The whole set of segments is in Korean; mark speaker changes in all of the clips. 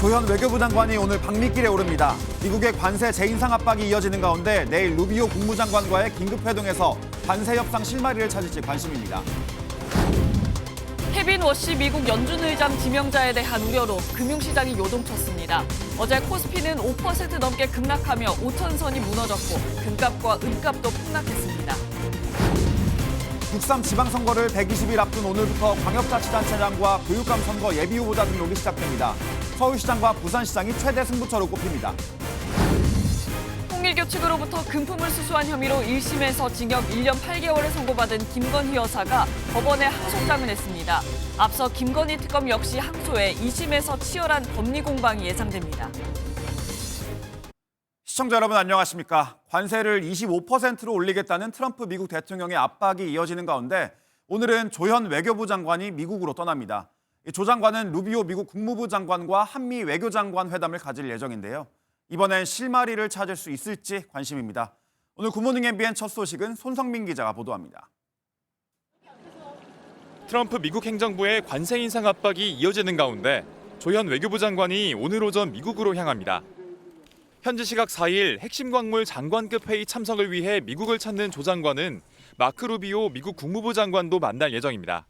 Speaker 1: 조현 외교부 장관이 오늘 방미길에 오릅니다. 미국의 관세 재인상 압박이 이어지는 가운데 내일 루비오 국무장관과의 긴급회동에서 관세 협상 실마리를 찾을지 관심입니다.
Speaker 2: 케빈 워시 미국 연준 의장 지명자에 대한 우려로 금융시장이 요동쳤습니다. 어제 코스피는 5% 넘게 급락하며 5천선이 무너졌고 금값과 은값도 폭락했습니다.
Speaker 1: 6.3 지방선거를 120일 앞둔 오늘부터 광역자치단체장과 교육감 선거 예비후보자 등록이 시작됩니다. 서울시장과 부산시장이 최대 승부처로 꼽힙니다.
Speaker 2: 홍일교 측으로부터 금품을 수수한 혐의로 1심에서 징역 1년 8개월을 선고받은 김건희 여사가 법원에 항소장을 냈습니다. 앞서 김건희 특검 역시 항소해 2심에서 치열한 법리 공방이 예상됩니다.
Speaker 1: 시청자 여러분 안녕하십니까. 관세를 25%로 올리겠다는 트럼프 미국 대통령의 압박이 이어지는 가운데 오늘은 조현 외교부 장관이 미국으로 떠납니다. 조 장관은 루비오 미국 국무부 장관과 한미 외교장관 회담을 가질 예정인데요. 이번엔 실마리를 찾을 수 있을지 관심입니다. 오늘 굿모닝 MBN 첫 소식은 손성민 기자가 보도합니다.
Speaker 3: 트럼프 미국 행정부의 관세 인상 압박이 이어지는 가운데 조현 외교부 장관이 오늘 오전 미국으로 향합니다. 현지 시각 4일 핵심 광물 장관급 회의 참석을 위해 미국을 찾는 조 장관은 마크 루비오 미국 국무부 장관도 만날 예정입니다.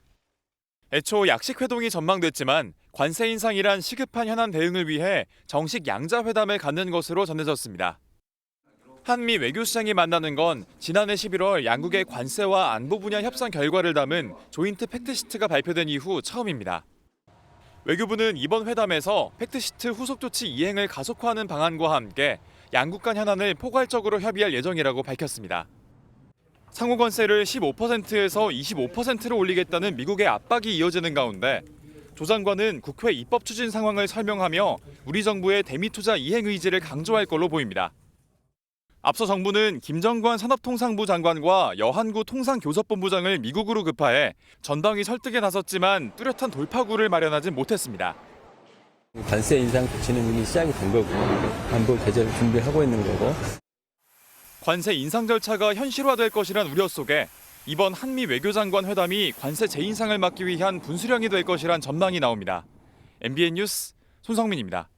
Speaker 3: 애초 약식 회동이 전망됐지만 관세 인상이란 시급한 현안 대응을 위해 정식 양자 회담을 갖는 것으로 전해졌습니다. 한미 외교수장이 만나는 건 지난해 11월 양국의 관세와 안보 분야 협상 결과를 담은 조인트 팩트시트가 발표된 이후 처음입니다. 외교부는 이번 회담에서 팩트시트 후속 조치 이행을 가속화하는 방안과 함께 양국 간 현안을 포괄적으로 협의할 예정이라고 밝혔습니다. 상호 관세를 15%에서 25%로 올리겠다는 미국의 압박이 이어지는 가운데 조 장관은 국회 입법 추진 상황을 설명하며 우리 정부의 대미 투자 이행 의지를 강조할 걸로 보입니다. 앞서 정부는 김정관 산업통상부 장관과 여한구 통상교섭본부장을 미국으로 급파해 전방위 설득에 나섰지만 뚜렷한 돌파구를 마련하지 못했습니다.
Speaker 4: 관세 인상 조치는 이미 시작이 된 거고 안보 개최를 준비하고 있는 거고.
Speaker 3: 관세 인상 절차가 현실화될 것이란 우려 속에 이번 한미 외교장관 회담이 관세 재인상을 막기 위한 분수령이 될 것이란 전망이 나옵니다. MBN 뉴스 손성민입니다.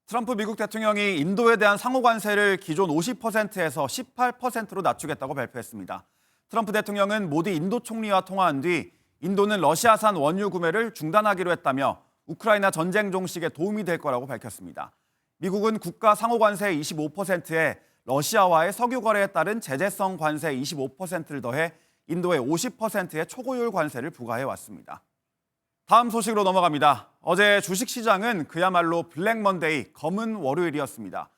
Speaker 1: 트럼프 미국 대통령이 인도에 대한 상호 관세를 기존 50%에서 18%로 낮추겠다고 발표했습니다. 트럼프 대통령은 모디 인도 총리와 통화한 뒤 인도는 러시아산 원유 구매를 중단하기로 했다며 우크라이나 전쟁 종식에 도움이 될 거라고 밝혔습니다. 미국은 국가 상호 관세 25%에 러시아와의 석유 거래에 따른 제재성 관세 25%를 더해 인도의 50%의 초고율 관세를 부과해 왔습니다. 다음 소식으로 넘어갑니다. 어제 주식시장은 그야말로 블랙 먼데이, 검은 월요일이었습니다.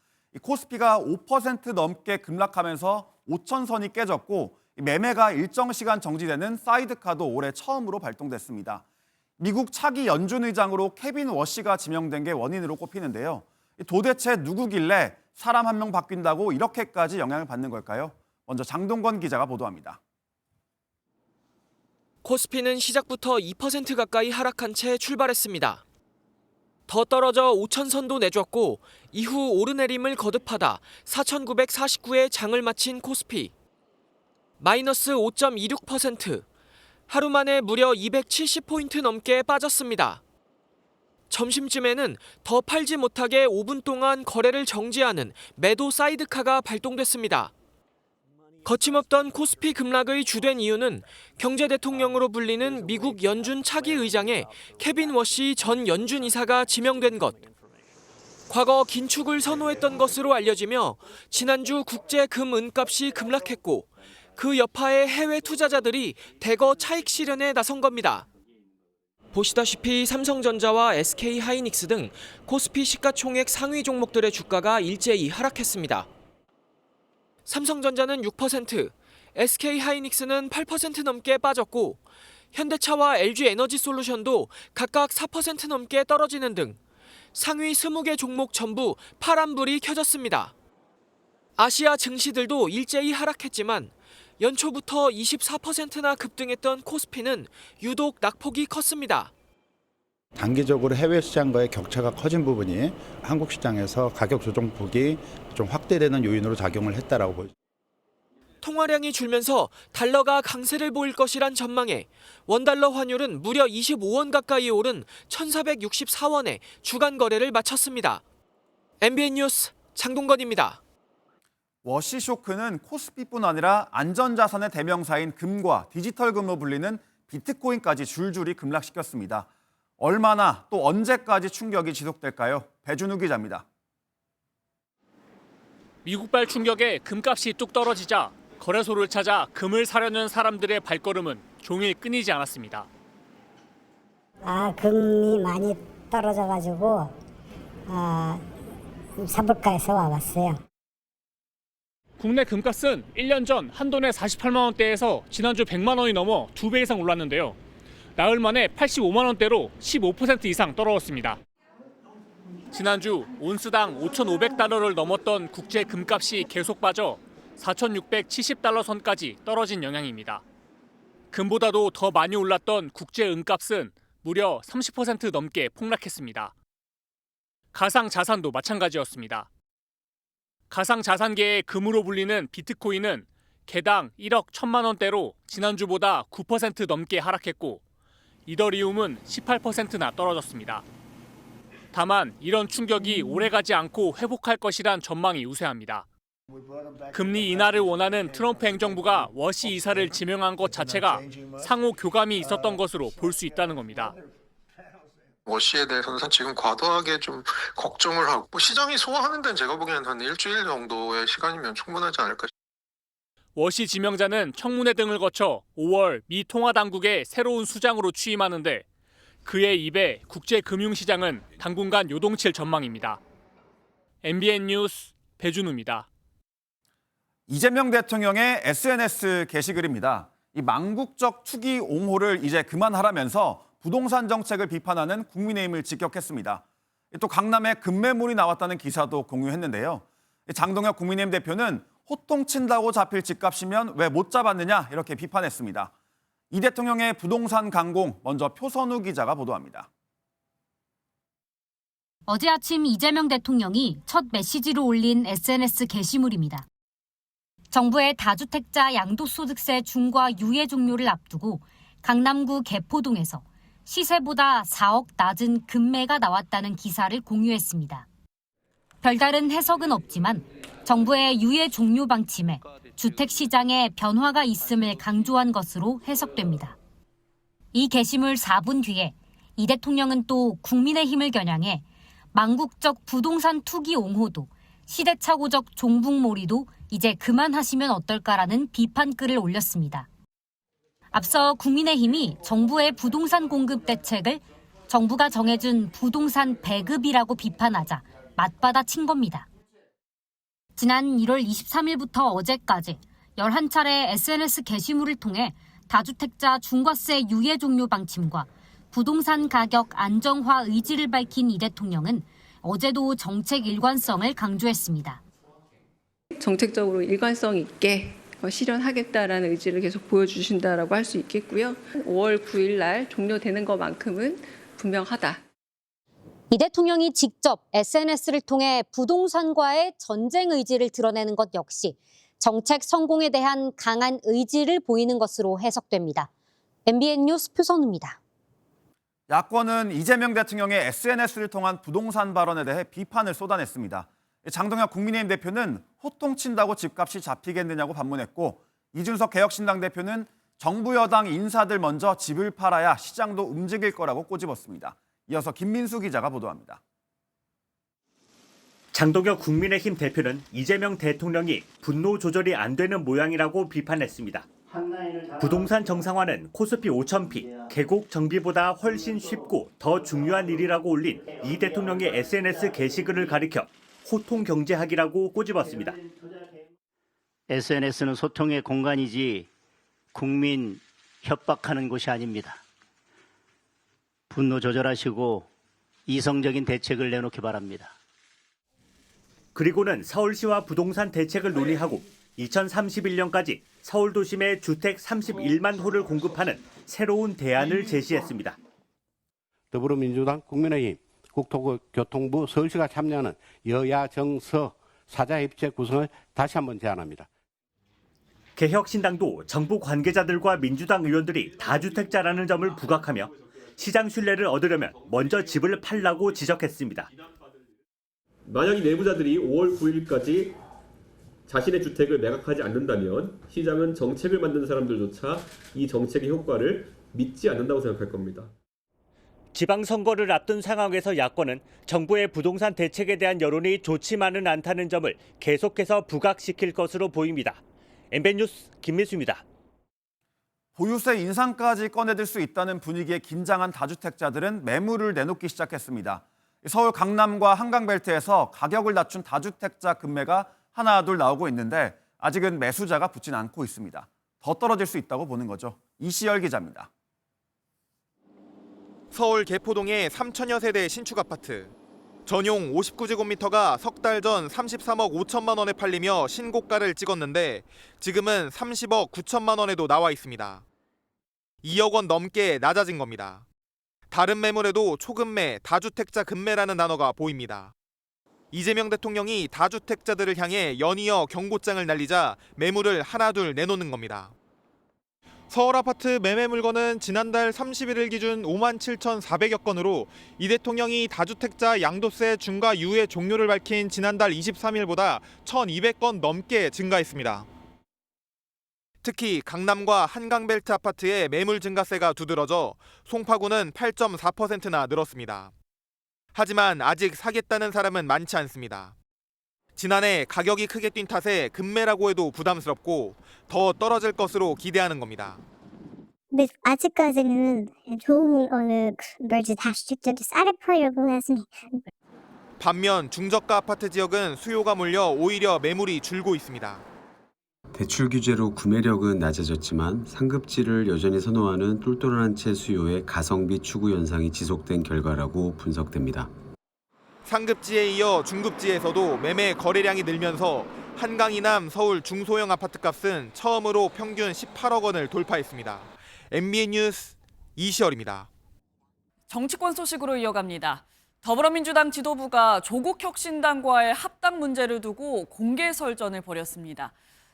Speaker 1: 코스피가 5% 넘게 급락하면서 5천선이 깨졌고 매매가 일정 시간 정지되는 사이드카도 올해 처음으로 발동됐습니다. 미국 차기 연준 의장으로 케빈 워시가 지명된 게 원인으로 꼽히는데요. 도대체 누구길래 사람 한 명 바뀐다고 이렇게까지 영향을 받는 걸까요? 먼저 장동건 기자가 보도합니다.
Speaker 5: 코스피는 시작부터 2% 가까이 하락한 채 출발했습니다. 더 떨어져 5천선도 내줬고 이후 오르내림을 거듭하다 4,949에 장을 마친 코스피. 마이너스 5.26%, 하루 만에 무려 270포인트 넘게 빠졌습니다. 점심쯤에는 더 팔지 못하게 5분 동안 거래를 정지하는 매도 사이드카가 발동됐습니다. 거침없던 코스피 급락의 주된 이유는 경제 대통령으로 불리는 미국 연준 차기 의장에 케빈 워시 전 연준 이사가 지명된 것. 과거 긴축을 선호했던 것으로 알려지며 지난주 국제 금 은값이 급락했고 그 여파에 해외 투자자들이 대거 차익 실현에 나선 겁니다. 보시다시피 삼성전자와 SK하이닉스 등 코스피 시가총액 상위 종목들의 주가가 일제히 하락했습니다. 삼성전자는 6%, SK하이닉스는 8% 넘게 빠졌고 현대차와 LG에너지솔루션도 각각 4% 넘게 떨어지는 등 상위 20개 종목 전부 파란불이 켜졌습니다. 아시아 증시들도 일제히 하락했지만 연초부터 24%나 급등했던 코스피는 유독 낙폭이 컸습니다.
Speaker 6: 단기적으로 해외 시장과의 격차가 커진 부분이 한국 시장에서 가격 조정폭이 좀 확대되는 요인으로 작용을 했다라고 보입니다.
Speaker 5: 통화량이 줄면서 달러가 강세를 보일 것이란 전망에 원달러 환율은 무려 25원 가까이 오른 1,464원에 주간 거래를 마쳤습니다. MBN 뉴스 장동건입니다.
Speaker 1: 워시 쇼크는 코스피뿐 아니라 안전자산의 대명사인 금과 디지털금으로 불리는 비트코인까지 줄줄이 급락시켰습니다. 얼마나 또 언제까지 충격이 지속될까요? 배준우 기자입니다.
Speaker 7: 미국발 충격에 금값이 뚝 떨어지자 거래소를 찾아 금을 사려는 사람들의 발걸음은 종일 끊이지 않았습니다.
Speaker 8: 금이 많이 떨어져가지고 사볼까 해서 와봤어요.
Speaker 7: 국내 금값은 1년 전 한돈에 48만 원대에서 지난주 100만 원이 넘어 2배 이상 올랐는데요. 나흘 만에 85만 원대로 15% 이상 떨어졌습니다. 지난주 온스당 5,500달러를 넘었던 국제 금값이 계속 빠져 4,670달러 선까지 떨어진 영향입니다. 금보다도 더 많이 올랐던 국제 은값은 무려 30% 넘게 폭락했습니다. 가상 자산도 마찬가지였습니다. 가상 자산계의 금으로 불리는 비트코인은 개당 1억 1천만 원대로 지난주보다 9% 넘게 하락했고 이더리움은 18%나 떨어졌습니다. 다만 이런 충격이 오래가지 않고 회복할 것이란 전망이 우세합니다. 금리 인하를 원하는 트럼프 행정부가 워시 이사를 지명한 것 자체가 상호 교감이 있었던 것으로 볼 수 있다는 겁니다.
Speaker 9: 워시에 대해서는 지금 과도하게 좀 걱정을 하고 시장이 소화하는 데는 제가 보기에는 한 일주일 정도의 시간이면 충분하지 않을까.
Speaker 7: 워시 지명자는 청문회 등을 거쳐 5월 미 통화당국의 새로운 수장으로 취임하는데 그의 입에 국제금융시장은 당분간 요동칠 전망입니다. MBN 뉴스 배준우입니다.
Speaker 1: 이재명 대통령의 SNS 게시글입니다. 이 망국적 투기 옹호를 이제 그만하라면서 부동산 정책을 비판하는 국민의힘을 직격했습니다. 또 강남에 급매물이 나왔다는 기사도 공유했는데요. 장동혁 국민의힘 대표는 호통친다고 잡힐 집값이면 왜 못 잡았느냐 이렇게 비판했습니다. 이 대통령의 부동산 강공, 먼저 표선우 기자가 보도합니다.
Speaker 10: 어제 아침 이재명 대통령이 첫 메시지로 올린 SNS 게시물입니다. 정부의 다주택자 양도소득세 중과 유예 종료를 앞두고 강남구 개포동에서 시세보다 4억 낮은 급매가 나왔다는 기사를 공유했습니다. 별다른 해석은 없지만 정부의 유예 종료 방침에 주택시장에 변화가 있음을 강조한 것으로 해석됩니다. 이 게시물 4분 뒤에 이 대통령은 또 국민의힘을 겨냥해 망국적 부동산 투기 옹호도 시대착오적 종북몰이도 이제 그만하시면 어떨까라는 비판글을 올렸습니다. 앞서 국민의힘이 정부의 부동산 공급 대책을 정부가 정해준 부동산 배급이라고 비판하자 맞받아 친 겁니다. 지난 1월 23일부터 어제까지 11차례 SNS 게시물을 통해 다주택자 중과세 유예 종료 방침과 부동산 가격 안정화 의지를 밝힌 이 대통령은 어제도 정책 일관성을 강조했습니다.
Speaker 11: 정책적으로 일관성 있게 실현하겠다라는 의지를 계속 보여주신다라고 할 수 있겠고요. 5월 9일 날 종료되는 것만큼은 분명하다.
Speaker 10: 이 대통령이 직접 SNS를 통해 부동산과의 전쟁 의지를 드러내는 것 역시 정책 성공에 대한 강한 의지를 보이는 것으로 해석됩니다. MBN 뉴스 표선우입니다.
Speaker 1: 야권은 이재명 대통령의 SNS를 통한 부동산 발언에 대해 비판을 쏟아냈습니다. 장동혁 국민의힘 대표는 호통친다고 집값이 잡히겠느냐고 반문했고 이준석 개혁신당 대표는 정부 여당 인사들 먼저 집을 팔아야 시장도 움직일 거라고 꼬집었습니다. 이어서 김민수 기자가 보도합니다.
Speaker 12: 장동혁 국민의힘 대표는 이재명 대통령이 분노 조절이 안 되는 모양이라고 비판했습니다. 부동산 정상화는 코스피 5,000피, 계곡 정비보다 훨씬 쉽고 더 중요한 일이라고 올린 이 대통령의 SNS 게시글을 가리켜 호통 경제학이라고 꼬집었습니다.
Speaker 13: SNS는 소통의 공간이지 국민 협박하는 곳이 아닙니다. 분노 조절하시고 이성적인 대책을 내놓기 바랍니다.
Speaker 12: 그리고는 서울시와 부동산 대책을 논의하고 2031년까지 서울 도심에 주택 31만 호를 공급하는 새로운 대안을 제시했습니다.
Speaker 14: 더불어민주당, 국민의힘, 국토교통부, 서울시가 참여하는 여야 정서 사자협의체 구성을 다시 한번 제안합니다.
Speaker 12: 개혁신당도 정부 관계자들과 민주당 의원들이 다주택자라는 점을 부각하며 시장 신뢰를 얻으려면 먼저 집을 팔라고 지적했습니다.
Speaker 15: 만약 이 내부자들이 5월 9일까지 자신의 주택을 매각하지 않는다면 시장은 정책을 만드는 사람들조차 이 정책의 효과를 믿지 않는다고 생각할 겁니다.
Speaker 12: 지방선거를 앞둔 상황에서 야권은 정부의 부동산 대책에 대한 여론이 좋지만은 않다는 점을 계속해서 부각시킬 것으로 보입니다. MBN 뉴스 김민수입니다.
Speaker 1: 보유세 인상까지 꺼내들 수 있다는 분위기에 긴장한 다주택자들은 매물을 내놓기 시작했습니다. 서울 강남과 한강벨트에서 가격을 낮춘 다주택자 급매가 하나둘 나오고 있는데 아직은 매수자가 붙진 않고 있습니다. 더 떨어질 수 있다고 보는 거죠. 이시열 기자입니다.
Speaker 3: 서울 개포동의 3천여 세대 신축 아파트. 전용 59제곱미터가 석 달 전 33억 5천만 원에 팔리며 신고가를 찍었는데 지금은 30억 9천만 원에도 나와 있습니다. 2억 원 넘게 낮아진 겁니다. 다른 매물에도 초급매, 다주택자 급매라는 단어가 보입니다. 이재명 대통령이 다주택자들을 향해 연이어 경고장을 날리자 매물을 하나둘 내놓는 겁니다. 서울 아파트 매매 물건은 지난달 31일 기준 57,400여 건으로 이 대통령이 다주택자 양도세 중과 유예 종료를 밝힌 지난달 23일보다 1,200건 넘게 증가했습니다. 특히 강남과 한강벨트 아파트의 매물 증가세가 두드러져 송파구는 8.4%나 늘었습니다. 하지만 아직 사겠다는 사람은 많지 않습니다. 지난해 가격이 크게 뛴 탓에 급매라고 해도 부담스럽고 더 떨어질 것으로 기대하는 겁니다.
Speaker 8: 근데 아직까지는 좋은 어느 멀지 다주택자도 싸게 팔려고 했습니다.
Speaker 3: 반면 중저가 아파트 지역은 수요가 몰려 오히려 매물이 줄고 있습니다.
Speaker 16: 대출 규제로 구매력은 낮아졌지만 상급지를 여전히 선호하는 똘똘한 채 수요의 가성비 추구 현상이 지속된 결과라고 분석됩니다.
Speaker 3: 상급지에 이어 중급지에서도 매매 거래량이 늘면서 한강 이남 서울 중소형 아파트값은 처음으로 평균 18억 원을 돌파했습니다. MBN 뉴스 이시열입니다.
Speaker 2: 정치권 소식으로 이어갑니다. 더불어민주당 지도부가 조국혁신당과의 합당 문제를 두고 공개 설전을 벌였습니다.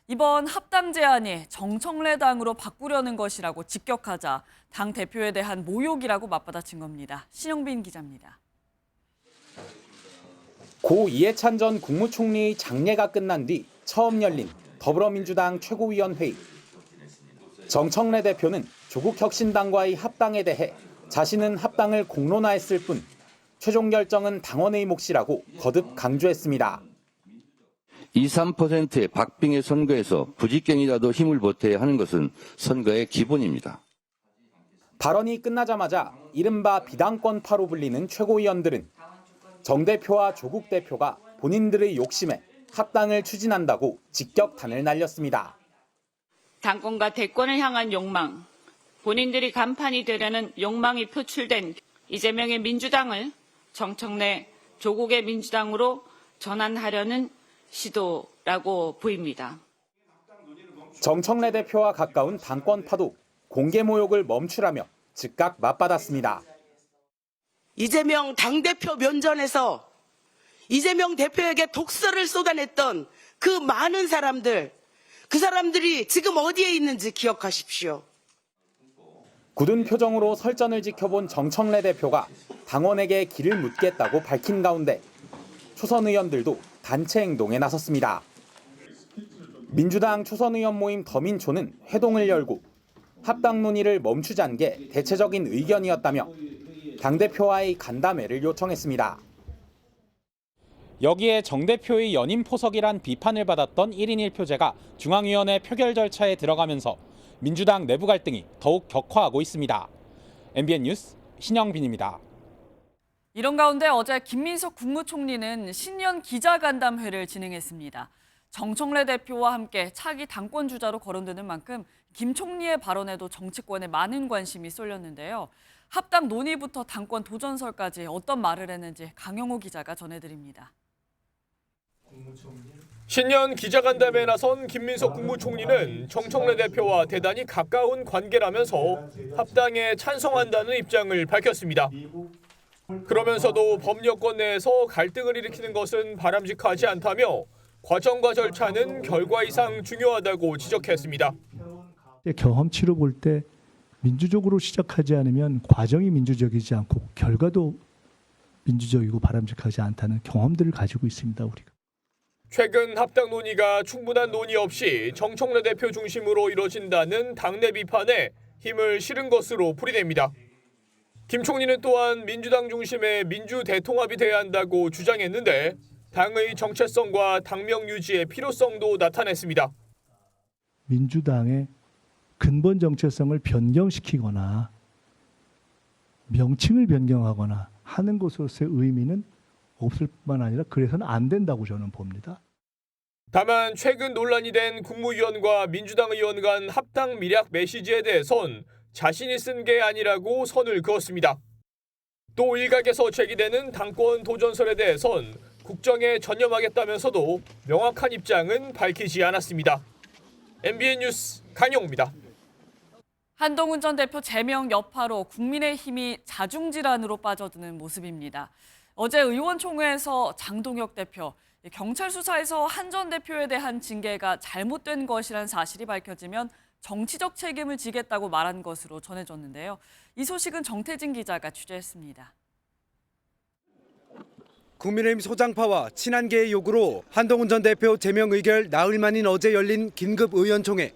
Speaker 2: 이번 합당 제안이 정청래당으로 바꾸려는 것이라고 직격하자 당 대표에 대한 모욕이라고 맞받아친 겁니다. 신영빈 기자입니다.
Speaker 17: 고 이해찬 전 국무총리의 장례가 끝난 뒤 처음 열린 더불어민주당 최고위원회의. 정청래 대표는 조국혁신당과의 합당에 대해 자신은 합당을 공론화했을 뿐 최종 결정은 당원의 몫이라고 거듭 강조했습니다.
Speaker 18: 23%의 박빙의 선거에서 부직경이라도 힘을 보태야 하는 것은 선거의 기본입니다.
Speaker 17: 발언이 끝나자마자 이른바 비당권파로 불리는 최고위원들은 정 대표와 조국 대표가 본인들의 욕심에 합당을 추진한다고 직격탄을 날렸습니다.
Speaker 19: 당권과 대권을 향한 욕망, 본인들이 간판이 되려는 욕망이 표출된 이재명의 민주당을 정청래, 조국의 민주당으로 전환하려는 시도라고 보입니다.
Speaker 17: 정청래 대표와 가까운 당권파도 공개 모욕을 멈추라며 즉각 맞받았습니다.
Speaker 20: 이재명 당대표 면전에서 이재명 대표에게 독설을 쏟아냈던 그 많은 사람들, 그 사람들이 지금 어디에 있는지 기억하십시오.
Speaker 17: 굳은 표정으로 설전을 지켜본 정청래 대표가 당원에게 길을 묻겠다고 밝힌 가운데 초선 의원들도 단체 행동에 나섰습니다. 민주당 초선 의원 모임 더민초는 회동을 열고 합당 논의를 멈추자는 게 대체적인 의견이었다며 당대표와의 간담회를 요청했습니다. 여기에 정 대표의 연임 포석이란 비판을 받았던 1인 1표제가 중앙위원회 표결 절차에 들어가면서 민주당 내부 갈등이 더욱 격화하고 있습니다. MBN 뉴스 신영빈입니다.
Speaker 2: 이런 가운데 어제 김민석 국무총리는 신년 기자간담회를 진행했습니다. 정청래 대표와 함께 차기 당권 주자로 거론되는 만큼 김 총리의 발언에도 정치권에 많은 관심이 쏠렸는데요. 합당 논의부터 당권 도전설까지 어떤 말을 했는지 강영호 기자가 전해드립니다.
Speaker 7: 신년 기자간담회에 나선 김민석 국무총리는 정청래 대표와 대단히 가까운 관계라면서 합당에 찬성한다는 입장을 밝혔습니다. 그러면서도 법여권 내에서 갈등을 일으키는 것은 바람직하지 않다며 과정과 절차는 결과 이상 중요하다고 지적했습니다.
Speaker 21: 경험치로 볼 때 민주적으로 시작하지 않으면 과정이 민주적이지 않고 결과도 민주적이고 바람직하지 않다는 경험들을 가지고 있습니다, 우리가.
Speaker 7: 최근 합당 논의가 충분한 논의 없이 정청래 대표 중심으로 이뤄진다는 당내 비판에 힘을 실은 것으로 풀이됩니다. 김 총리는 또한 민주당 중심의 민주 대통합이 돼야 한다고 주장했는데 당의 정체성과 당명 유지의 필요성도 나타냈습니다.
Speaker 21: 민주당의 근본 정체성을 변경시키거나 명칭을 변경하거나 하는 것으로서의 의미는 없을 뿐만 아니라 그래서는 안 된다고 저는 봅니다.
Speaker 7: 다만 최근 논란이 된 국무위원과 민주당 의원 간 합당 밀약 메시지에 대해선 자신이 쓴 게 아니라고 선을 그었습니다. 또 일각에서 제기되는 당권 도전설에 대해선 국정에 전념하겠다면서도 명확한 입장은 밝히지 않았습니다. MBN 뉴스 강용호입니다.
Speaker 2: 한동훈 전 대표 제명 여파로 국민의힘이 자중질환으로 빠져드는 모습입니다. 어제 의원총회에서 장동혁 대표, 경찰 수사에서 한 전 대표에 대한 징계가 잘못된 것이란 사실이 밝혀지면 정치적 책임을 지겠다고 말한 것으로 전해졌는데요. 이 소식은 정태진 기자가 취재했습니다.
Speaker 22: 국민의힘 소장파와 친한계의 요구로 한동훈 전 대표 제명 의결 나흘 만인 어제 열린 긴급 의원총회.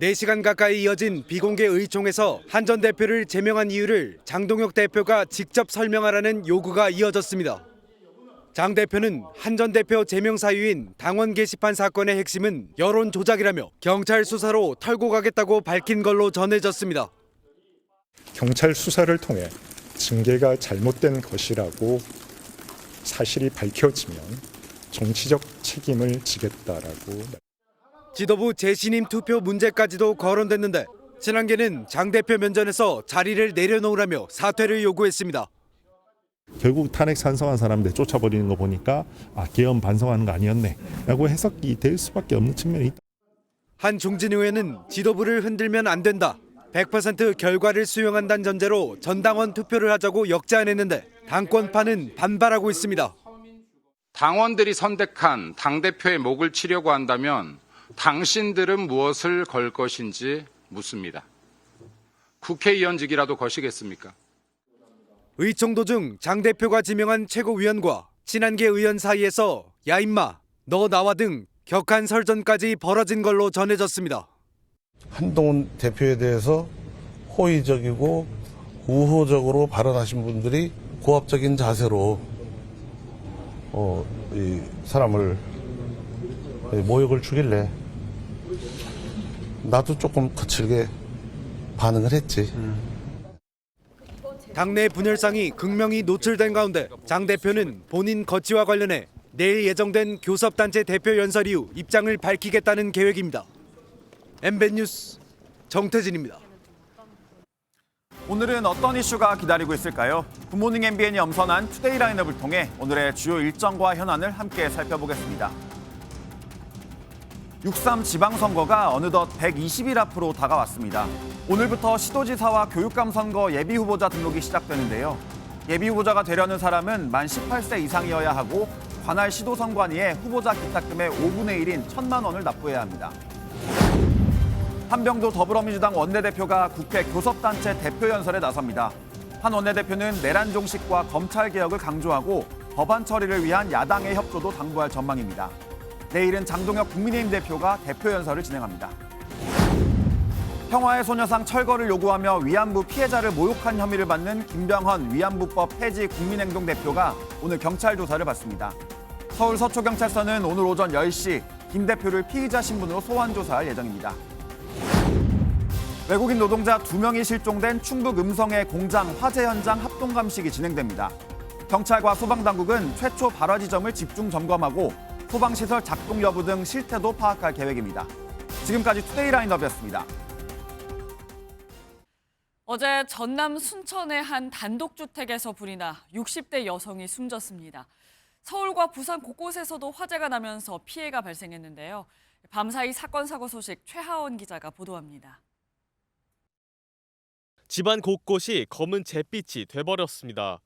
Speaker 22: 4시간 가까이 이어진 비공개 의총에서 한 전 대표를 제명한 이유를 장동혁 대표가 직접 설명하라는 요구가 이어졌습니다. 장 대표는 한 전 대표 제명 사유인 당원 게시판 사건의 핵심은 여론 조작이라며 경찰 수사로 털고 가겠다고 밝힌 걸로 전해졌습니다.
Speaker 23: 경찰 수사를 통해 징계가 잘못된 것이라고 사실이 밝혀지면 정치적 책임을 지겠다라고.
Speaker 22: 지도부 재신임 투표 문제까지도 거론됐는데 친한계는 장 대표 면전에서 자리를 내려놓으라며 사퇴를 요구했습니다.
Speaker 23: 결국 탄핵 찬성한 사람들 쫓아버리는 거 보니까 계엄 반성하는 거 아니었네 라고 해석이 될 수밖에 없는 측면이 있다.
Speaker 22: 한 중진 의원은 지도부를 흔들면 안 된다. 100% 결과를 수용한다는 전제로 전당원 투표를 하자고 역제안했는데 당권파는 반발하고 있습니다.
Speaker 24: 당원들이 선택한 당대표의 목을 치려고 한다면 당신들은 무엇을 걸 것인지 묻습니다. 국회의원직이라도 거시겠습니까?
Speaker 22: 의총 도중 장 대표가 지명한 최고위원과 친한계 의원 사이에서 야 임마 너 나와 등 격한 설전까지 벌어진 걸로 전해졌습니다.
Speaker 25: 한동훈 대표에 대해서 호의적이고 우호적으로 발언하신 분들이 고압적인 자세로 이 사람을 모욕을 주길래 나도 조금 거칠게 반응을 했지.
Speaker 22: 당내 분열상이 극명히 노출된 가운데 장 대표는 본인 거취와 관련해 내일 예정된 교섭단체 대표 연설 이후 입장을 밝히겠다는 계획입니다. MBN 뉴스 정태진입니다.
Speaker 1: 오늘은 어떤 이슈가 기다리고 있을까요? 굿모닝 MBN이 엄선한 투데이 라인업을 통해 오늘의 주요 일정과 현안을 함께 살펴보겠습니다. 6.3 지방선거가 어느덧 120일 앞으로 다가왔습니다. 오늘부터 시도지사와 교육감 선거 예비후보자 등록이 시작되는데요. 예비후보자가 되려는 사람은 만 18세 이상이어야 하고 관할 시도선관위에 후보자 기탁금의 5분의 1인 1,000만 원을 납부해야 합니다. 한병도 더불어민주당 원내대표가 국회 교섭단체 대표연설에 나섭니다. 한 원내대표는 내란 종식과 검찰개혁을 강조하고 법안 처리를 위한 야당의 협조도 당부할 전망입니다. 내일은 장동혁 국민의힘 대표가 대표연설을 진행합니다. 평화의 소녀상 철거를 요구하며 위안부 피해자를 모욕한 혐의를 받는 김병헌 위안부법 폐지 국민행동 대표가 오늘 경찰 조사를 받습니다. 서울 서초경찰서는 오늘 오전 10시 김 대표를 피의자 신분으로 소환 조사할 예정입니다. 외국인 노동자 2명이 실종된 충북 음성의 공장 화재 현장 합동 감식이 진행됩니다. 경찰과 소방당국은 최초 발화 지점을 집중 점검하고 소방시설 작동 여부 등 실태도 파악할 계획입니다. 지금까지 투데이 라인업이었습니다.
Speaker 2: 어제 전남 순천의 한 단독주택에서 불이 나 60대 여성이 숨졌습니다. 서울과 부산 곳곳에서도 화재가 나면서 피해가 발생했는데요. 밤사이 사건 사고 소식 최하원 기자가 보도합니다.
Speaker 26: 집안 곳곳이 검은 잿빛이 돼버렸습니다.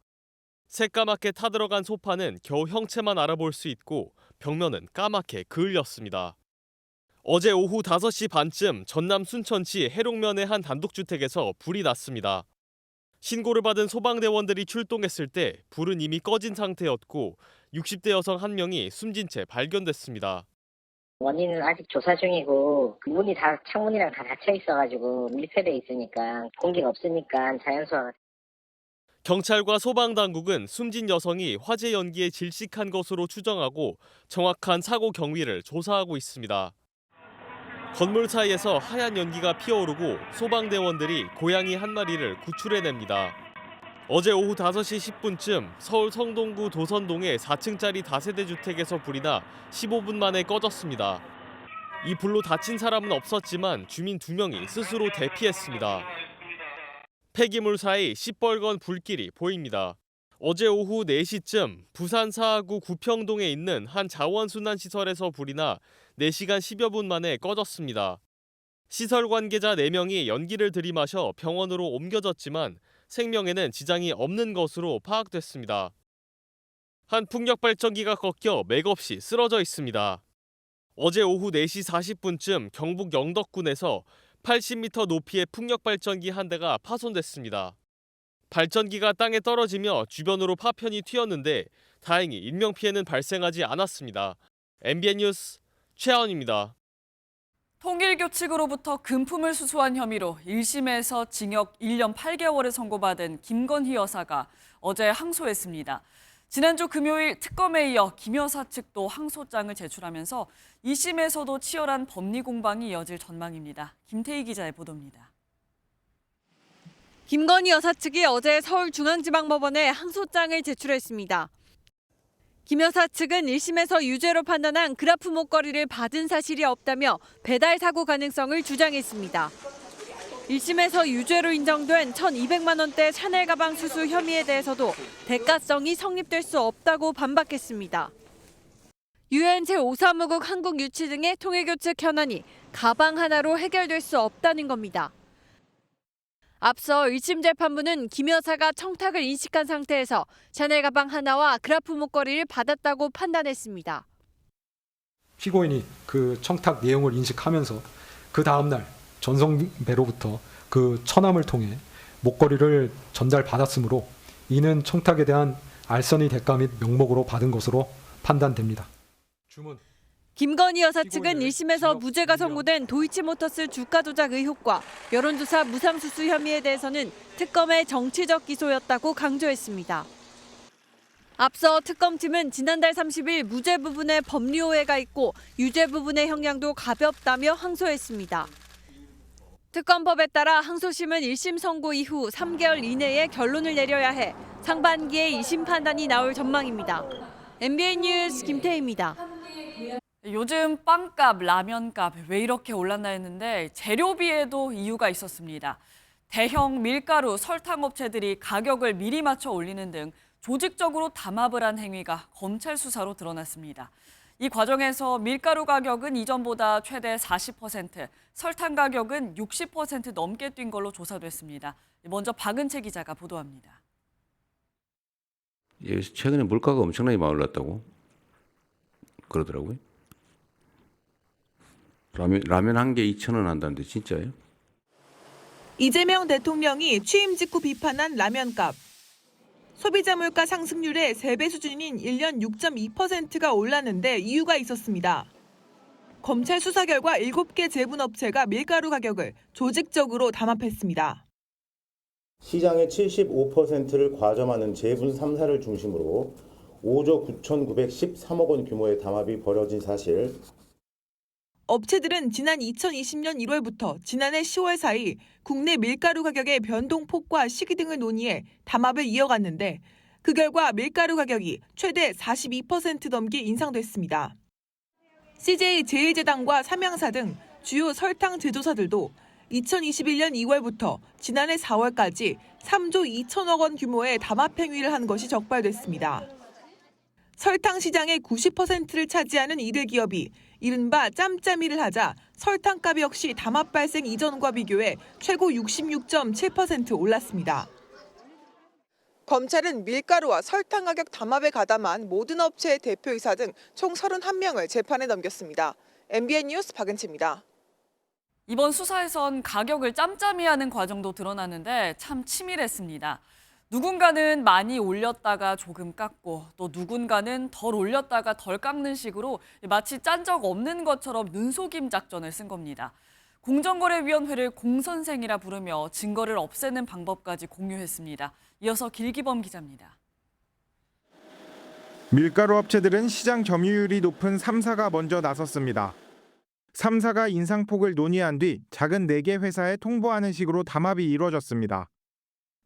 Speaker 4: 새까맣게 타들어간 소파는 겨우 형체만 알아볼 수 있고 벽면은 까맣게 그을렸습니다. 어제 오후 5시 반쯤 전남 순천시 해롱면의 한 단독주택에서 불이 났습니다. 신고를 받은 소방대원들이 출동했을 때 불은 이미 꺼진 상태였고 60대 여성 1명이 숨진 채 발견됐습니다.
Speaker 5: 원인은 아직 조사 중이고 문이 다 창문이랑 다 닫혀 있어가지고 밀폐돼 있으니까 공기가 없으니까 자연수화가.
Speaker 4: 경찰과 소방당국은 숨진 여성이 화재 연기에 질식한 것으로 추정하고 정확한 사고 경위를 조사하고 있습니다. 건물 사이에서 하얀 연기가 피어오르고 소방대원들이 고양이 한 마리를 구출해냅니다. 어제 오후 5시 10분쯤 서울 성동구 도선동의 4층짜리 다세대 주택에서 불이 나 15분 만에 꺼졌습니다. 이 불로 다친 사람은 없었지만 주민 2명이 스스로 대피했습니다. 폐기물 사이 시뻘건 불길이 보입니다. 어제 오후 4시쯤 부산 사하구 구평동에 있는 한 자원순환시설에서 불이 나 4시간 10여 분 만에 꺼졌습니다. 시설 관계자 4명이 연기를 들이마셔 병원으로 옮겨졌지만 생명에는 지장이 없는 것으로 파악됐습니다. 한 풍력발전기가 꺾여 맥없이 쓰러져 있습니다. 어제 오후 4시 40분쯤 경북 영덕군에서 80m 높이의 풍력발전기 한 대가 파손됐습니다. 발전기가 땅에 떨어지며 주변으로 파편이 튀었는데 다행히 인명피해는 발생하지 않았습니다. MBN 뉴스 최하원입니다.
Speaker 2: 통일교 측으로부터 금품을 수수한 혐의로 1심에서 징역 1년 8개월을 선고받은 김건희 여사가 어제 항소했습니다. 지난주 금요일 특검에 이어 김 여사 측도 항소장을 제출하면서 2심에서도 치열한 법리 공방이 이어질 전망입니다. 김태희 기자의 보도입니다.
Speaker 6: 김건희 여사 측이 어제 서울중앙지방법원에 항소장을 제출했습니다. 김 여사 측은 1심에서 유죄로 판단한 그라프 목걸이를 받은 사실이 없다며 배달 사고 가능성을 주장했습니다. 1심에서 유죄로 인정된 1,200만 원대 샤넬 가방 수수 혐의에 대해서도 대가성이 성립될 수 없다고 반박했습니다. 유엔 제5사무국 한국유치 등의 통일교 측 현안이 가방 하나로 해결될 수 없다는 겁니다. 앞서 1심 재판부는 김 여사가 청탁을 인식한 상태에서 샤넬 가방 하나와 그라프 목걸이를 받았다고 판단했습니다.
Speaker 9: 피고인이 그 청탁 내용을 인식하면서 그 다음날 전성배로부터 그 처남을 통해 목걸이를 전달받았으므로 이는 청탁에 대한 알선의 대가 및 명목으로 받은 것으로 판단됩니다.
Speaker 6: 김건희 여사 측은 1심에서 무죄가 선고된 도이치모터스 주가 조작 의혹과 여론조사 무상수수 혐의에 대해서는 특검의 정치적 기소였다고 강조했습니다. 앞서 특검팀은 지난달 30일 무죄 부분에 법리 오해가 있고 유죄 부분의 형량도 가볍다며 항소했습니다. 특검법에 따라 항소심은 1심 선고 이후 3개월 이내에 결론을 내려야 해 상반기에 2심 판단이 나올 전망입니다. MBN 뉴스 김태희입니다.
Speaker 2: 요즘 빵값, 라면값 왜 이렇게 올랐나 했는데 재료비에도 이유가 있었습니다. 대형 밀가루, 설탕 업체들이 가격을 미리 맞춰 올리는 등 조직적으로 담합을 한 행위가 검찰 수사로 드러났습니다. 이 과정에서 밀가루 가격은 이전보다 최대 40%, 설탕 가격은 60% 넘게 뛴 걸로 조사됐습니다. 먼저 박은채 기자가 보도합니다.
Speaker 18: 최근에 물가가 엄청나게 많이 올랐다고 그러더라고요. 라면 한 개 2,000원 한다는데 진짜예요?
Speaker 11: 이재명 대통령이 취임 직후 비판한 라면값. 소비자 물가 상승률의 3배 수준인 1년 6.2%가 올랐는데 이유가 있었습니다. 검찰 수사 결과 7개 제분업체가 밀가루 가격을 조직적으로 담합했습니다.
Speaker 26: 시장의 75%를 과점하는 제분 3사를 중심으로 5조 9,913억 원 규모의 담합이 벌어진 사실.
Speaker 11: 업체들은 지난 2020년 1월부터 지난해 10월 사이 국내 밀가루 가격의 변동폭과 시기 등을 논의해 담합을 이어갔는데 그 결과 밀가루 가격이 최대 42% 넘게 인상됐습니다. CJ 제일제당과 삼양사 등 주요 설탕 제조사들도 2021년 2월부터 지난해 4월까지 3조 2천억 원 규모의 담합 행위를 한 것이 적발됐습니다. 설탕 시장의 90%를 차지하는 이들 기업이 이른바 짬짬이를 하자 설탕값 역시 담합 발생 이전과 비교해 최고 66.7% 올랐습니다. 검찰은 밀가루와 설탕 가격 담합에 가담한 모든 업체의 대표이사 등 총 31명을 재판에 넘겼습니다. MBN 뉴스 박은채입니다.
Speaker 2: 이번 수사에선 가격을 짬짬이 하는 과정도 드러나는데 참 치밀했습니다. 누군가는 많이 올렸다가 조금 깎고 또 누군가는 덜 올렸다가 덜 깎는 식으로 마치 짠 적 없는 것처럼 눈속임 작전을 쓴 겁니다. 공정거래위원회를 공선생이라 부르며 증거를 없애는 방법까지 공유했습니다. 이어서 길기범 기자입니다.
Speaker 8: 밀가루 업체들은 시장 점유율이 높은 3사가 먼저 나섰습니다. 3사가 인상폭을 논의한 뒤 작은 4개 회사에 통보하는 식으로 담합이 이루어졌습니다.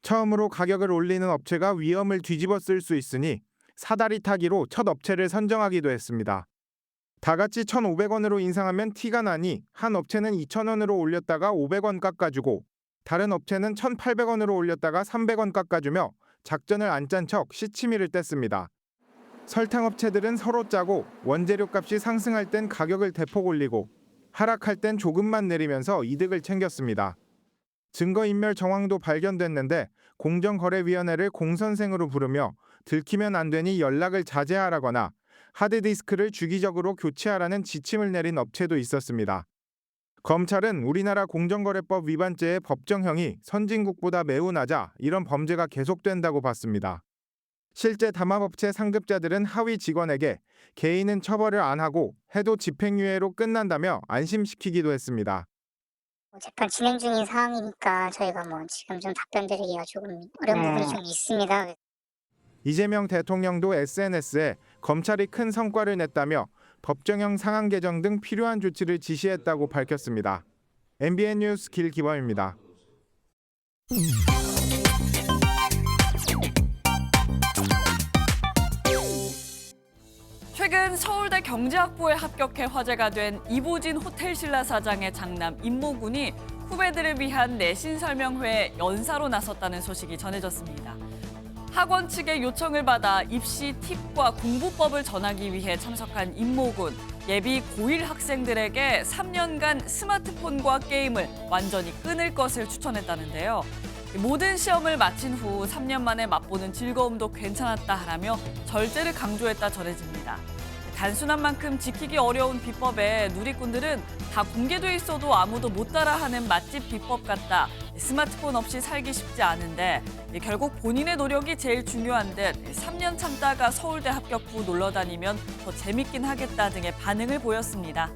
Speaker 8: 처음으로 가격을 올리는 업체가 위험을 뒤집어 쓸 수 있으니 사다리 타기로 첫 업체를 선정하기도 했습니다. 다 같이 1,500원으로 인상하면 티가 나니 한 업체는 2,000원으로 올렸다가 500원 깎아주고 다른 업체는 1,800원으로 올렸다가 300원 깎아주며 작전을 안 짠 척 시치미를 뗐습니다. 설탕 업체들은 서로 짜고 원재료 값이 상승할 땐 가격을 대폭 올리고 하락할 땐 조금만 내리면서 이득을 챙겼습니다. 증거인멸 정황도 발견됐는데 공정거래위원회를 공선생으로 부르며 들키면 안 되니 연락을 자제하라거나 하드디스크를 주기적으로 교체하라는 지침을 내린 업체도 있었습니다. 검찰은 우리나라 공정거래법 위반죄의 법정형이 선진국보다 매우 낮아 이런 범죄가 계속된다고 봤습니다. 실제 담합업체 상급자들은 하위 직원에게 개인은 처벌을 안 하고 해도 집행유예로 끝난다며 안심시키기도 했습니다.
Speaker 10: 재판 진행 중인 상황이니까 저희가 지금 좀 답변드리기가 조금 어려운 부분이 좀 있습니다.
Speaker 8: 이재명 대통령도 SNS에 검찰이 큰 성과를 냈다며 법정형 상한 개정 등 필요한 조치를 지시했다고 밝혔습니다. MBN 뉴스 길기범입니다.
Speaker 2: 최근 서울대 경제학부에 합격해 화제가 된 이보진 호텔신라 사장의 장남 임모군이 후배들을 위한 내신 설명회에 연사로 나섰다는 소식이 전해졌습니다. 학원 측의 요청을 받아 입시 팁과 공부법을 전하기 위해 참석한 임모군. 예비 고1 학생들에게 3년간 스마트폰과 게임을 완전히 끊을 것을 추천했다는데요. 모든 시험을 마친 후 3년 만에 맛보는 즐거움도 괜찮았다라며 절제를 강조했다 전해집니다. 단순한 만큼 지키기 어려운 비법에 누리꾼들은 다 공개돼 있어도 아무도 못 따라하는 맛집 비법 같다. 스마트폰 없이 살기 쉽지 않은데 결국 본인의 노력이 제일 중요한 듯 3년 참다가 서울대 합격 후 놀러 다니면 더 재밌긴 하겠다 등의 반응을 보였습니다.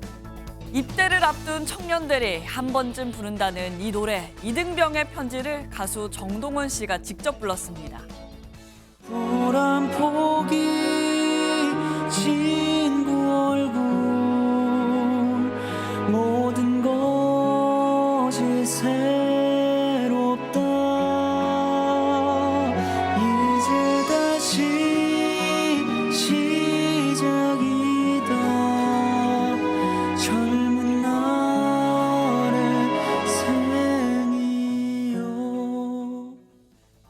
Speaker 2: 입대를 앞둔 청년들이 한 번쯤 부른다는 이 노래 이등병의 편지를 가수 정동원 씨가 직접 불렀습니다.
Speaker 12: 보란 포기 친구 얼굴 모든 것이 새롭다 이제 다시 시작이다 젊은 날의 생이여.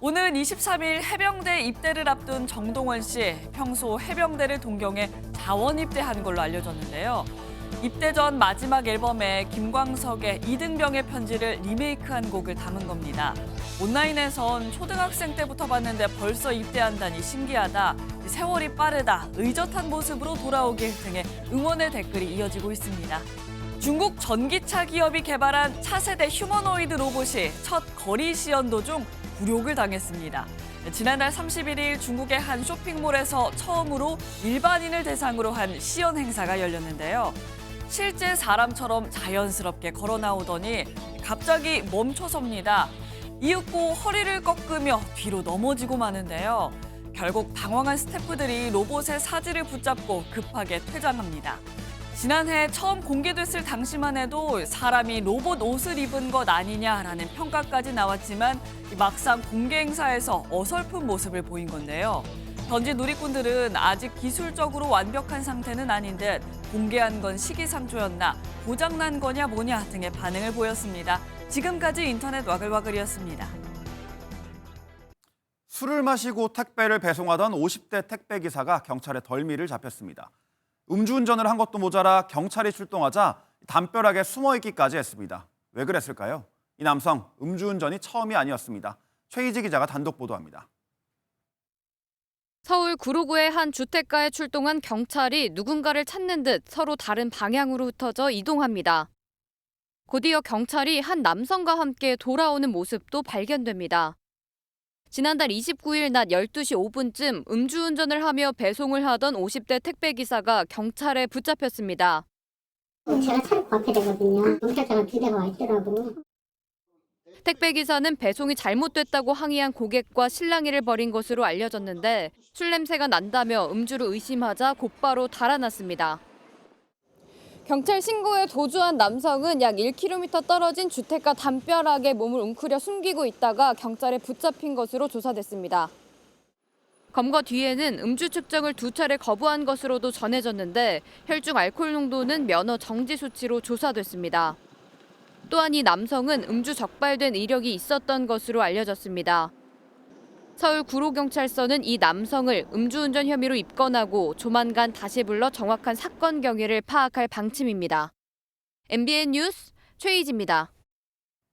Speaker 2: 오는 23일 해병대 입대를 앞둔 정동원 씨, 평소 해병대를 동경해 자원 입대한 걸로 알려졌는데요. 입대 전 마지막 앨범에 김광석의 이등병의 편지를 리메이크한 곡을 담은 겁니다. 온라인에선 초등학생 때부터 봤는데 벌써 입대한다니 신기하다, 세월이 빠르다, 의젓한 모습으로 돌아오길 등의 응원의 댓글이 이어지고 있습니다. 중국 전기차 기업이 개발한 차세대 휴머노이드 로봇이 첫 거리 시연 도중 굴욕을 당했습니다. 지난달 31일 중국의 한 쇼핑몰에서 처음으로 일반인을 대상으로 한 시연 행사가 열렸는데요. 실제 사람처럼 자연스럽게 걸어 나오더니 갑자기 멈춰섭니다. 이윽고 허리를 꺾으며 뒤로 넘어지고 마는데요. 결국 당황한 스태프들이 로봇의 사지를 붙잡고 급하게 퇴장합니다. 지난해 처음 공개됐을 당시만 해도 사람이 로봇 옷을 입은 것 아니냐라는 평가까지 나왔지만 막상 공개 행사에서 어설픈 모습을 보인 건데요. 던진 누리꾼들은 아직 기술적으로 완벽한 상태는 아닌 듯 공개한 건 시기상조였나, 고장난 거냐 뭐냐 등의 반응을 보였습니다. 지금까지 인터넷 와글와글이었습니다.
Speaker 1: 술을 마시고 택배를 배송하던 50대 택배기사가 경찰에 덜미를 잡혔습니다. 음주운전을 한 것도 모자라 경찰이 출동하자 담벼락에 숨어있기까지 했습니다. 왜 그랬을까요? 이 남성 음주운전이 처음이 아니었습니다. 최희지 기자가 단독 보도합니다.
Speaker 3: 서울 구로구의 한 주택가에 출동한 경찰이 누군가를 찾는 듯 서로 다른 방향으로 흩어져 이동합니다. 곧이어 경찰이 한 남성과 함께 돌아오는 모습도 발견됩니다. 지난달 29일 낮 12시 5분쯤 음주운전을 하며 배송을 하던 50대 택배기사가 경찰에 붙잡혔습니다.
Speaker 10: 제가 차를 구합해야 되거든요. 경찰차가 2대가 와 있더라고.
Speaker 3: 택배기사는 배송이 잘못됐다고 항의한 고객과 실랑이를 벌인 것으로 알려졌는데 술 냄새가 난다며 음주를 의심하자 곧바로 달아났습니다. 경찰 신고에 도주한 남성은 약 1km 떨어진 주택가 담벼락에 몸을 웅크려 숨기고 있다가 경찰에 붙잡힌 것으로 조사됐습니다. 검거 뒤에는 음주 측정을 2차례 거부한 것으로도 전해졌는데 혈중 알코올 농도는 면허 정지 수치로 조사됐습니다. 또한 이 남성은 음주 적발된 이력이 있었던 것으로 알려졌습니다. 서울 구로경찰서는 이 남성을 음주운전 혐의로 입건하고 조만간 다시 불러 정확한 사건 경위를 파악할 방침입니다. MBN 뉴스 최희지입니다.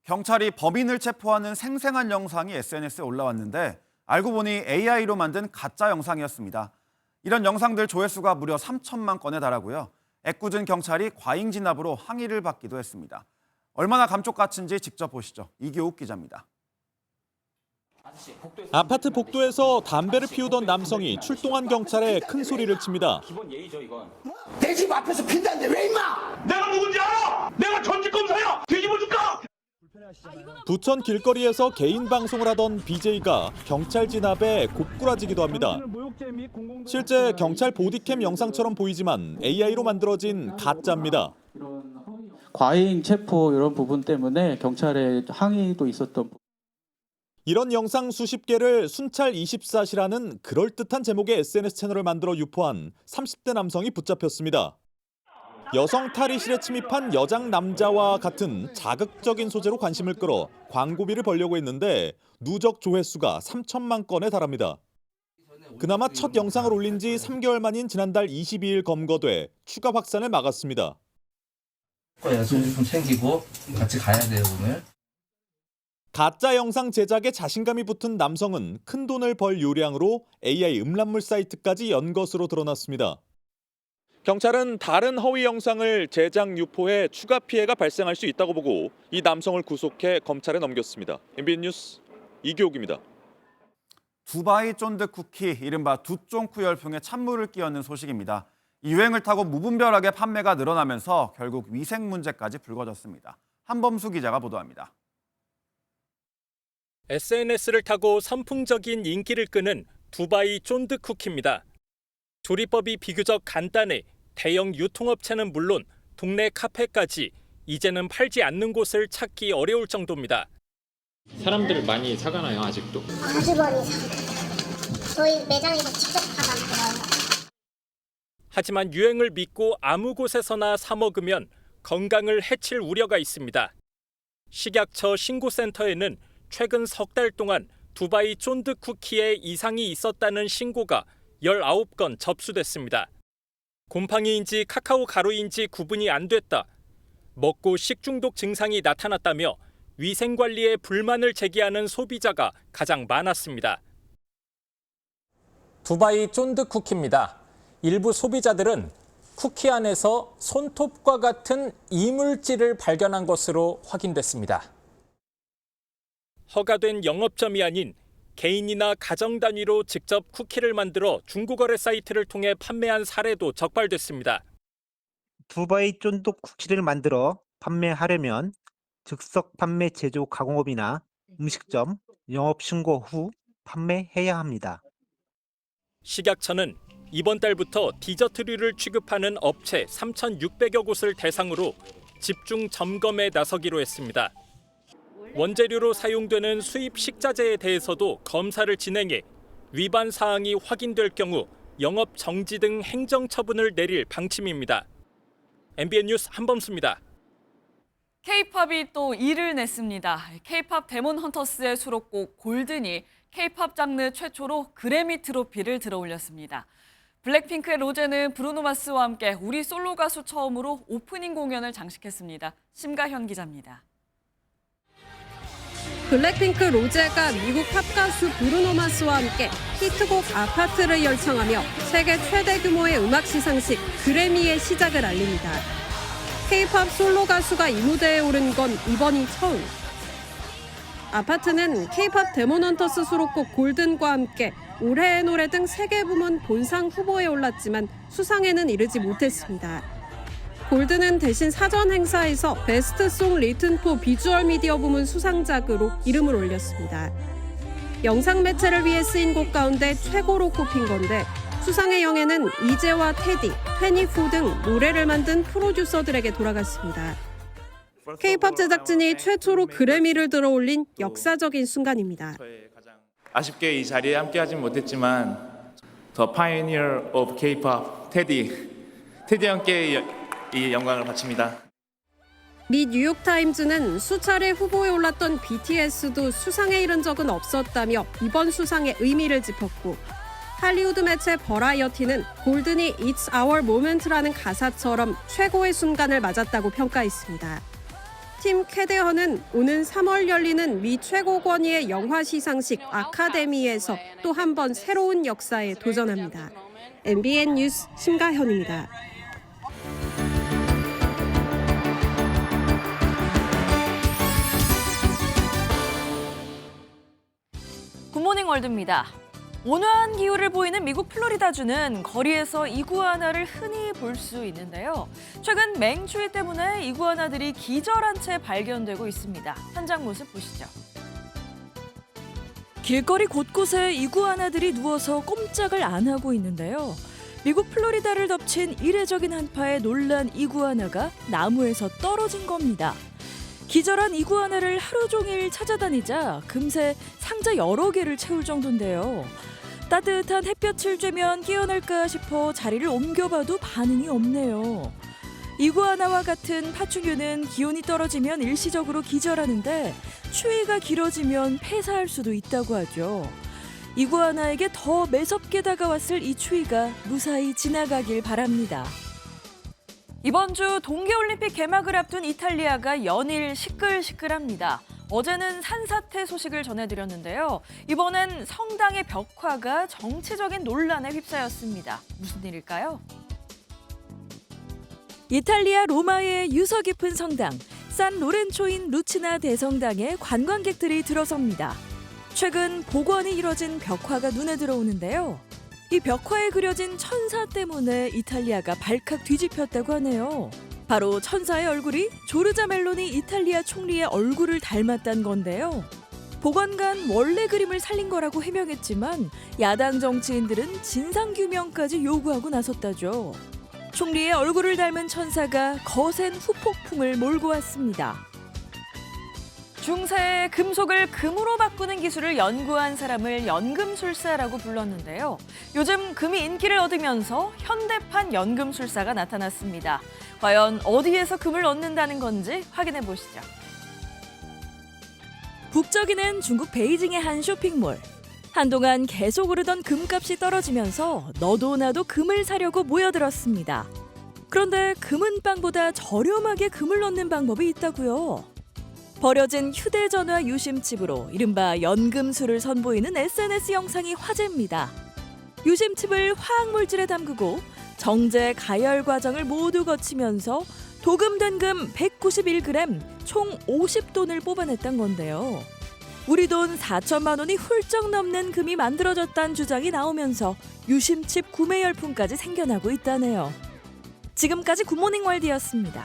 Speaker 1: 경찰이 범인을 체포하는 생생한 영상이 SNS에 올라왔는데 알고 보니 AI로 만든 가짜 영상이었습니다. 이런 영상들 조회수가 무려 3천만 건에 달하고요. 애꿎은 경찰이 과잉 진압으로 항의를 받기도 했습니다. 얼마나 감쪽같은지 직접 보시죠. 이기옥 기자입니다.
Speaker 13: 아파트 복도에서 담배를 피우던 남성이 출동한 경찰에 큰 소리를 칩니다.
Speaker 14: 내 집 앞에서 핀다는데 왜 임마? 내가 누군지 알아? 내가 전직검사야! 뒤집어줄까?
Speaker 13: 부천 길거리에서 개인 방송을 하던 BJ가 경찰 진압에 곱꾸라지기도 합니다. 실제 경찰 보디캠 영상처럼 보이지만 AI로 만들어진 가짜입니다.
Speaker 15: 과잉 체포 이런 부분 때문에 경찰에 항의도 있었던.
Speaker 13: 이런 영상 수십 개를 순찰 24시라는 그럴듯한 제목의 SNS 채널을 만들어 유포한 30대 남성이 붙잡혔습니다. 여성 탈의실에 침입한 여장 남자와 같은 자극적인 소재로 관심을 끌어 광고비를 벌려고 했는데 누적 조회수가 3천만 건에 달합니다. 그나마 첫 영상을 올린 지 3개월 만인 지난달 22일 검거돼 추가 확산을 막았습니다.
Speaker 16: 술 좀 챙기고 같이 가야 돼요 오늘.
Speaker 13: 가짜 영상 제작에 자신감이 붙은 남성은 큰 돈을 벌 요량으로 AI 음란물 사이트까지 연 것으로 드러났습니다. 경찰은 다른 허위 영상을 제작 유포해 추가 피해가 발생할 수 있다고 보고 이 남성을 구속해 검찰에 넘겼습니다. MBN 뉴스 이기옥입니다.
Speaker 1: 두바이 쫀득 쿠키, 이른바 두쫑쿠 열풍에 찬물을 끼얹는 소식입니다. 이 유행을 타고 무분별하게 판매가 늘어나면서 결국 위생 문제까지 불거졌습니다. 한범수 기자가 보도합니다.
Speaker 19: SNS를 타고 선풍적인 인기를 끄는 두바이 쫀득 쿠키입니다. 조리법이 비교적 간단해 대형 유통업체는 물론 동네 카페까지 이제는 팔지 않는 곳을 찾기 어려울 정도입니다.
Speaker 27: 사람들 많이 사가나요, 아직도?
Speaker 10: 아주 많이 사가요. 저희 매장에서 직접 사가요.
Speaker 19: 하지만 유행을 믿고 아무 곳에서나 사 먹으면 건강을 해칠 우려가 있습니다. 식약처 신고센터에는 최근 석 달 동안 두바이 쫀득 쿠키에 이상이 있었다는 신고가 19건 접수됐습니다. 곰팡이인지 카카오 가루인지 구분이 안 됐다. 먹고 식중독 증상이 나타났다며 위생관리에 불만을 제기하는 소비자가 가장 많았습니다.
Speaker 28: 두바이 쫀득 쿠키입니다. 일부 소비자들은 쿠키 안에서 손톱과 같은 이물질을 발견한 것으로 확인됐습니다.
Speaker 19: 허가된 영업점이 아닌 개인이나 가정 단위로 직접 쿠키를 만들어 중고거래 사이트를 통해 판매한 사례도 적발됐습니다.
Speaker 29: 두바이 쫀득 쿠키를 만들어 판매하려면 즉석 판매 제조 가공업이나 음식점 영업 신고 후 판매해야 합니다.
Speaker 19: 식약처는 이번 달부터 디저트류를 취급하는 업체 3,600여 곳을 대상으로 집중 점검에 나서기로 했습니다. 원재료로 사용되는 수입 식자재에 대해서도 검사를 진행해 위반 사항이 확인될 경우 영업 정지 등 행정 처분을 내릴 방침입니다. MBN 뉴스 한범수입니다.
Speaker 2: K-팝이 또 일을 냈습니다. K-팝 데몬 헌터스의 수록곡 골든이 K-팝 장르 최초로 그래미 트로피를 들어올렸습니다. 블랙핑크의 로제는 브루노 마스와 함께 우리 솔로 가수 처음으로 오프닝 공연을 장식했습니다. 심가현 기자입니다.
Speaker 5: 블랙핑크 로제가 미국 팝가수 브루노 마스와 함께 히트곡 아파트를 열창하며 세계 최대 규모의 음악 시상식 그래미의 시작을 알립니다. K-팝 솔로 가수가 이 무대에 오른 건 이번이 처음. 아파트는 K-팝 데몬헌터스 수록곡 골든과 함께 올해의 노래 등 3개 부문 본상 후보에 올랐지만 수상에는 이르지 못했습니다. 골드는 대신 사전 행사에서 베스트 송 리튼 포 비주얼 미디어 부문 수상작으로 이름을 올렸습니다. 영상 매체를 위해 쓰인 곡 가운데 최고로 꼽힌 건데 수상의 영예는 이재와 테디, 24 등 노래를 만든 프로듀서들에게 돌아갔습니다. K-팝 제작진이 최초로 그래미를 들어올린 역사적인 순간입니다.
Speaker 7: 아쉽게 이 자리에 함께하진 못했지만 The Pioneer of K-pop 테디 형께 이 영광을 바칩니다.
Speaker 5: 미 뉴욕타임즈는 수차례 후보에 올랐던 BTS도 수상에 이른 적은 없었다며 이번 수상의 의미를 짚었고 할리우드 매체 버라이어티는 골든이 It's Our Moment라는 가사처럼 최고의 순간을 맞았다고 평가했습니다. 팀 캐데헌은 오는 3월 열리는 미 최고 권위의 영화 시상식 아카데미에서 또 한 번 새로운 역사에 도전합니다. MBN 뉴스 심가현입니다.
Speaker 2: 굿모닝 월드입니다. 온화한 기후를 보이는 미국 플로리다주는 거리에서 이구아나를 흔히 볼 수 있는데요. 최근 맹추위 때문에 이구아나들이 기절한 채 발견되고 있습니다. 현장 모습 보시죠. 길거리 곳곳에 이구아나들이 누워서 꼼짝을 안 하고 있는데요. 미국 플로리다를 덮친 이례적인 한파에 놀란 이구아나가 나무에서 떨어진 겁니다. 기절한 이구아나를 하루 종일 찾아다니자 금세 상자 여러 개를 채울 정도인데요. 따뜻한 햇볕을 쬐면 깨어날까 싶어 자리를 옮겨봐도 반응이 없네요. 이구아나와 같은 파충류는 기온이 떨어지면 일시적으로 기절하는데 추위가 길어지면 폐사할 수도 있다고 하죠. 이구아나에게 더 매섭게 다가왔을 이 추위가 무사히 지나가길 바랍니다. 이번 주 동계올림픽 개막을 앞둔 이탈리아가 연일 시끌시끌합니다. 어제는 산사태 소식을 전해드렸는데요. 이번엔 성당의 벽화가 정치적인 논란에 휩싸였습니다. 무슨 일일까요? 이탈리아 로마의 유서 깊은 성당, 산 로렌초인 루치나 대성당에 관광객들이 들어섭니다. 최근 복원이 이뤄진 벽화가 눈에 들어오는데요. 이 벽화에 그려진 천사 때문에 이탈리아가 발칵 뒤집혔다고 하네요. 바로 천사의 얼굴이 조르자 멜로니 이탈리아 총리의 얼굴을 닮았다는 건데요. 보관관 원래 그림을 살린 거라고 해명했지만 야당 정치인들은 진상규명까지 요구하고 나섰다죠. 총리의 얼굴을 닮은 천사가 거센 후폭풍을 몰고 왔습니다. 중세에 금속을 금으로 바꾸는 기술을 연구한 사람을 연금술사라고 불렀는데요. 요즘 금이 인기를 얻으면서 현대판 연금술사가 나타났습니다. 과연 어디에서 금을 얻는다는 건지 확인해 보시죠. 북적이는 중국 베이징의 한 쇼핑몰. 한동안 계속 오르던 금값이 떨어지면서 너도 나도 금을 사려고 모여들었습니다. 그런데 금은방보다 저렴하게 금을 넣는 방법이 있다고요. 버려진 휴대전화 유심칩으로 이른바 연금술을 선보이는 SNS 영상이 화제입니다. 유심칩을 화학물질에 담그고 정제, 가열 과정을 모두 거치면서 도금된 금 191g 총 50돈을 뽑아냈던 건데요. 우리 돈 4천만 원이 훌쩍 넘는 금이 만들어졌다는 주장이 나오면서 유심칩 구매 열풍까지 생겨나고 있다네요. 지금까지 굿모닝 월드였습니다.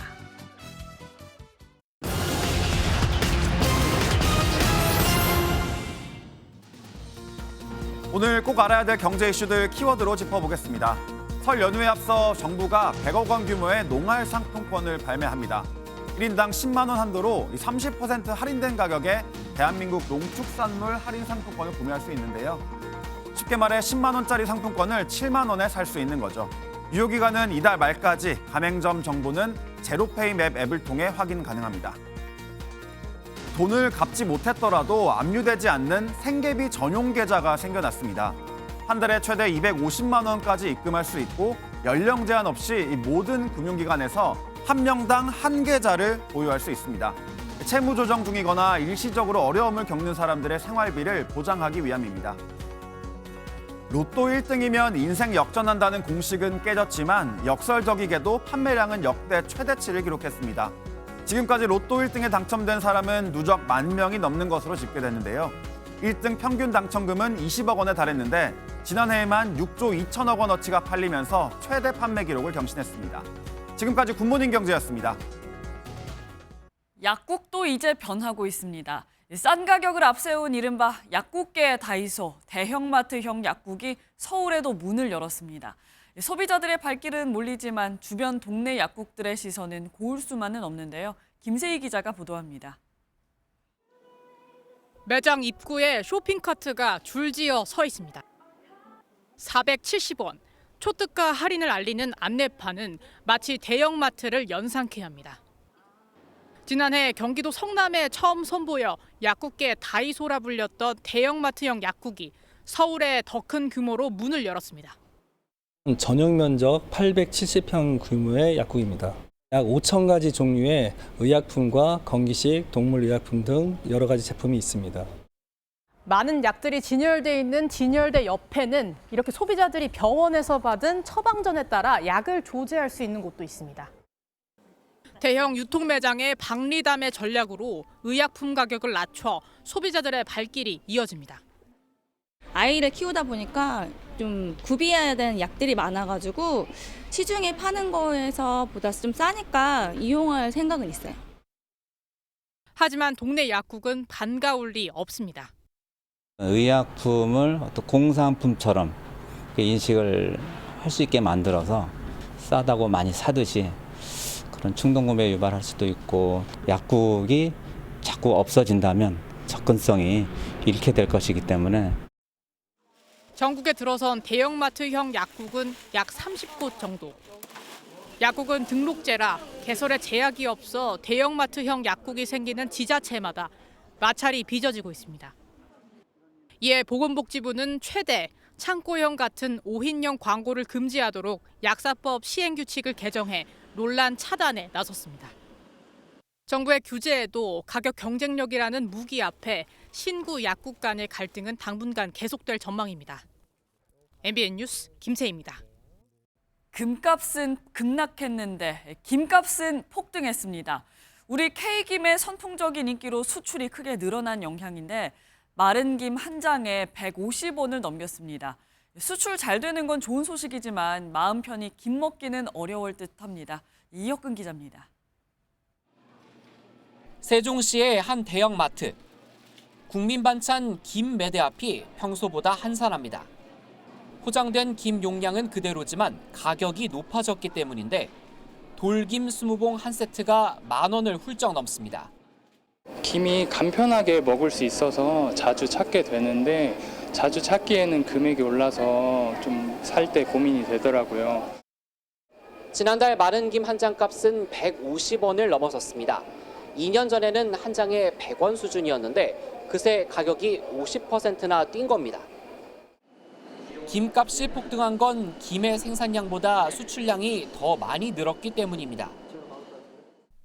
Speaker 1: 오늘 꼭 알아야 될 경제 이슈들 키워드로 짚어보겠습니다. 설 연휴에 앞서 정부가 100억 원 규모의 농활 상품권을 발매합니다. 1인당 10만 원 한도로 30% 할인된 가격에 대한민국 농축산물 할인 상품권을 구매할 수 있는데요. 쉽게 말해 10만 원짜리 상품권을 7만 원에 살 수 있는 거죠. 유효기간은 이달 말까지, 가맹점 정보는 제로페이 맵 앱을 통해 확인 가능합니다. 돈을 갚지 못했더라도 압류되지 않는 생계비 전용 계좌가 생겨났습니다. 한 달에 최대 250만 원까지 입금할 수 있고 연령 제한 없이 이 모든 금융기관에서 한 명당 한 계좌를 보유할 수 있습니다. 채무 조정 중이거나 일시적으로 어려움을 겪는 사람들의 생활비를 보장하기 위함입니다. 로또 1등이면 인생 역전한다는 공식은 깨졌지만 역설적이게도 판매량은 역대 최대치를 기록했습니다. 지금까지 로또 1등에 당첨된 사람은 누적 10,000명이 넘는 것으로 집계됐는데요. 1등 평균 당첨금은 20억 원에 달했는데 지난해에만 6조 2천억 원어치가 팔리면서 최대 판매 기록을 경신했습니다. 지금까지 굿모닝 경제였습니다.
Speaker 2: 약국도 이제 변하고 있습니다. 싼 가격을 앞세운 이른바 약국계의 다이소, 대형마트형 약국이 서울에도 문을 열었습니다. 소비자들의 발길은 몰리지만 주변 동네 약국들의 시선은 고울 수만은 없는데요. 김세희 기자가 보도합니다.
Speaker 4: 매장 입구에 쇼핑카트가 줄지어 서 있습니다. 470원, 초특가 할인을 알리는 안내판은 마치 대형마트를 연상케 합니다. 지난해 경기도 성남에 처음 선보여 약국계 다이소라 불렸던 대형마트형 약국이 서울에 더 큰 규모로 문을 열었습니다.
Speaker 9: 전용 면적 870평 규모의 약국입니다. 약 5,000가지 종류의 의약품과 건기식, 동물의약품 등 여러 가지 제품이 있습니다.
Speaker 4: 많은 약들이 진열돼 있는 진열대 옆에는 이렇게 소비자들이 병원에서 받은 처방전에 따라 약을 조제할 수 있는 곳도 있습니다. 대형 유통 매장의 박리담의 전략으로 의약품 가격을 낮춰 소비자들의 발길이 이어집니다.
Speaker 17: 아이를 키우다 보니까 좀 구비해야 되는 약들이 많아가지고 시중에 파는 거에서 보다 좀 싸니까 이용할 생각은 있어요.
Speaker 4: 하지만 동네 약국은 반가울 리 없습니다.
Speaker 20: 의약품을 어떤 공산품처럼 인식을 할 수 있게 만들어서 싸다고 많이 사듯이 그런 충동구매 유발할 수도 있고 약국이 자꾸 없어진다면 접근성이 잃게 될 것이기 때문에
Speaker 4: 전국에 들어선 대형마트형 약국은 약 30곳 정도. 약국은 등록제라 개설에 제약이 없어 대형마트형 약국이 생기는 지자체마다 마찰이 빚어지고 있습니다. 이에 보건복지부는 최대 창고형 같은 5인용 광고를 금지하도록 약사법 시행규칙을 개정해 논란 차단에 나섰습니다. 정부의 규제에도 가격 경쟁력이라는 무기 앞에 신구 약국 간의 갈등은 당분간 계속될 전망입니다. MBN 뉴스 김세희입니다.
Speaker 2: 금값은 급락했는데 김값은 폭등했습니다. 우리 K김의 선풍적인 인기로 수출이 크게 늘어난 영향인데 마른 김 한 장에 150원을 넘겼습니다. 수출 잘 되는 건 좋은 소식이지만 마음 편히 김 먹기는 어려울 듯합니다. 이혁근 기자입니다.
Speaker 21: 세종시의 한 대형마트. 국민반찬 김 매대 앞이 평소보다 한산합니다. 포장된 김 용량은 그대로지만 가격이 높아졌기 때문인데 돌김 20봉 한 세트가 10,000원을 훌쩍 넘습니다.
Speaker 22: 김이 간편하게 먹을 수 있어서 자주 찾게 되는데 자주 찾기에는 금액이 올라서 좀 살 때 고민이 되더라고요.
Speaker 21: 지난달 마른 김 한 장 값은 150원을 넘어섰습니다. 2년 전에는 한 장에 100원 수준이었는데 그새 가격이 50%나 뛴 겁니다. 김값이 폭등한 건 김의 생산량보다 수출량이 더 많이 늘었기 때문입니다.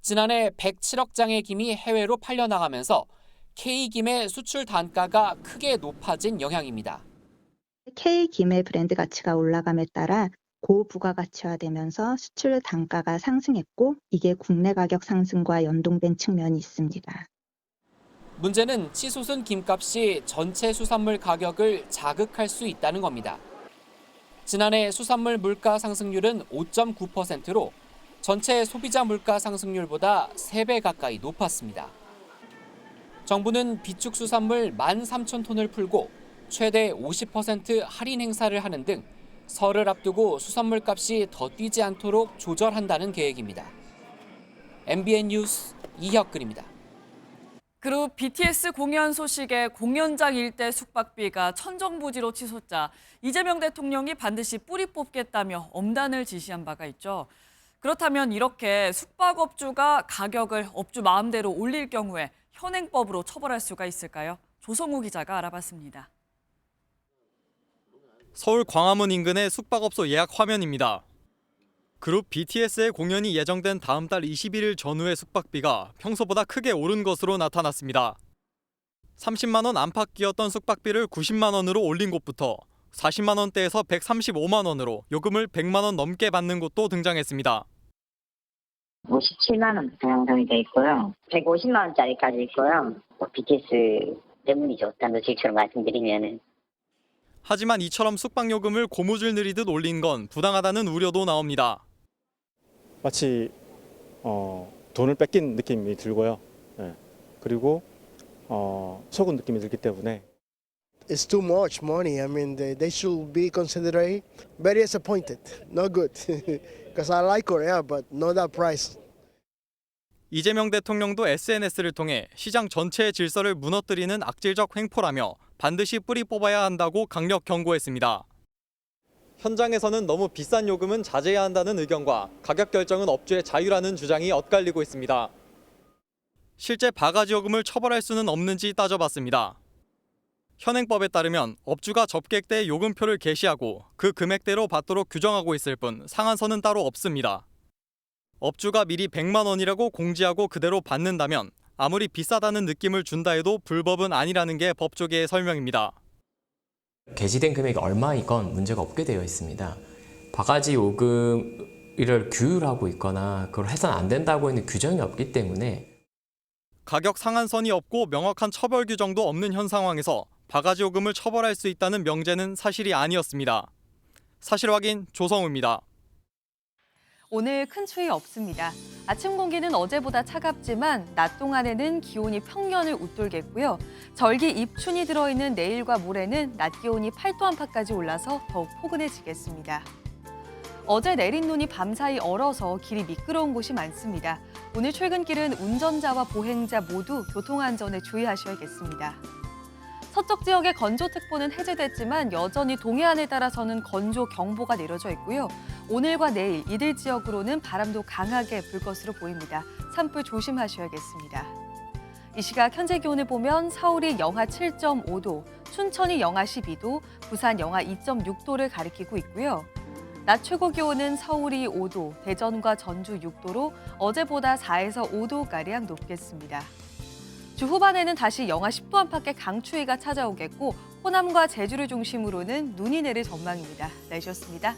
Speaker 21: 지난해 107억 장의 김이 해외로 팔려나가면서 K김의 수출 단가가 크게 높아진 영향입니다.
Speaker 23: K김의 브랜드 가치가 올라감에 따라 고부가가치화되면서 수출 단가가 상승했고 이게 국내 가격 상승과 연동된 측면이 있습니다.
Speaker 21: 문제는 치솟은 김값이 전체 수산물 가격을 자극할 수 있다는 겁니다. 지난해 수산물 물가 상승률은 5.9%로 전체 소비자 물가 상승률보다 3배 가까이 높았습니다. 정부는 비축 수산물 13,000톤을 풀고 최대 50% 할인 행사를 하는 등 설을 앞두고 수산물 값이 더 뛰지 않도록 조절한다는 계획입니다. MBN 뉴스 이혁근입니다.
Speaker 2: 그룹 BTS 공연 소식에 공연장 일대 숙박비가 천정부지로 치솟자 이재명 대통령이 반드시 뿌리 뽑겠다며 엄단을 지시한 바가 있죠. 그렇다면 이렇게 숙박업주가 가격을 업주 마음대로 올릴 경우에 현행법으로 처벌할 수가 있을까요? 조성우 기자가 알아봤습니다.
Speaker 24: 서울 광화문 인근의 숙박업소 예약 화면입니다.
Speaker 3: 그룹 BTS의 공연이 예정된 다음 달 21일 전후의 숙박비가 평소보다 크게 오른 것으로 나타났습니다. 30만 원 안팎이었던 숙박비를 90만 원으로 올린 곳부터 40만 원대에서 135만 원으로 요금을 100만 원 넘게 받는 곳도 등장했습니다.
Speaker 6: 57만 원부터 형성이 돼 있고요. 150만 원짜리까지 있고요. BTS 때문이죠. 단도직입적으로 말씀드리면은.
Speaker 3: 하지만 이처럼 숙박 요금을 고무줄 늘리듯 올린 건 부당하다는 우려도 나옵니다.
Speaker 8: 마치 돈을 뺏긴 느낌이 들고요. 그리고 속은 느낌이 들기 때문에.
Speaker 11: It's too much money. I mean, they should be considerate. Very disappointed. Not good. Because I like Korea, but not that price.
Speaker 3: 이재명 대통령도 SNS를 통해 시장 전체의 질서를 무너뜨리는 악질적 횡포라며 반드시 뿌리 뽑아야 한다고 강력 경고했습니다. 현장에서는 너무 비싼 요금은 자제해야 한다는 의견과 가격 결정은 업주의 자유라는 주장이 엇갈리고 있습니다. 실제 바가지 요금을 처벌할 수는 없는지 따져봤습니다. 현행법에 따르면 업주가 접객 때 요금표를 게시하고 그 금액대로 받도록 규정하고 있을 뿐 상한선은 따로 없습니다. 업주가 미리 100만 원이라고 공지하고 그대로 받는다면 아무리 비싸다는 느낌을 준다 해도 불법은 아니라는 게 법조계의 설명입니다.
Speaker 12: 게시된 금액이 얼마이건 문제가 없게 되어 있습니다. 바가지 요금을 규율하고 있거나 그걸 해서는 안 된다고 하는 규정이 없기 때문에
Speaker 3: 가격 상한선이 없고 명확한 처벌 규정도 없는 현 상황에서 바가지 요금을 처벌할 수 있다는 명제는 사실이 아니었습니다. 사실 확인 조성우입니다.
Speaker 2: 오늘 큰 추위 없습니다. 아침 공기는 어제보다 차갑지만 낮 동안에는 기온이 평년을 웃돌겠고요. 절기 입춘이 들어있는 내일과 모레는 낮 기온이 8도 안팎까지 올라서 더욱 포근해지겠습니다. 어제 내린 눈이 밤사이 얼어서 길이 미끄러운 곳이 많습니다. 오늘 출근길은 운전자와 보행자 모두 교통안전에 주의하셔야겠습니다. 서쪽 지역의 건조특보는 해제됐지만 여전히 동해안에 따라서는 건조경보가 내려져 있고요. 오늘과 내일 이들 지역으로는 바람도 강하게 불 것으로 보입니다. 산불 조심하셔야겠습니다. 이 시각 현재 기온을 보면 서울이 영하 7.5도, 춘천이 영하 12도, 부산 영하 2.6도를 가리키고 있고요. 낮 최고 기온은 서울이 5도, 대전과 전주 6도로 어제보다 4에서 5도가량 높겠습니다. 주 후반에는 다시 영하 10도 안팎의 강추위가 찾아오겠고 호남과 제주를 중심으로는 눈이 내릴 전망입니다. 날씨였습니다.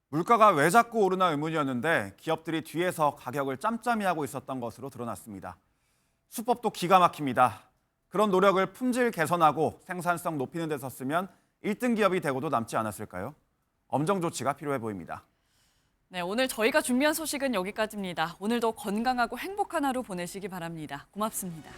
Speaker 1: 물가가 왜 자꾸 오르나 의문이었는데 기업들이 뒤에서 가격을 짬짬이 하고 있었던 것으로 드러났습니다. 수법도 기가 막힙니다. 그런 노력을 품질 개선하고 생산성 높이는 데 썼으면 1등 기업이 되고도 남지 않았을까요? 엄정 조치가 필요해 보입니다.
Speaker 2: 네, 오늘 저희가 준비한 소식은 여기까지입니다. 오늘도 건강하고 행복한 하루 보내시기 바랍니다. 고맙습니다.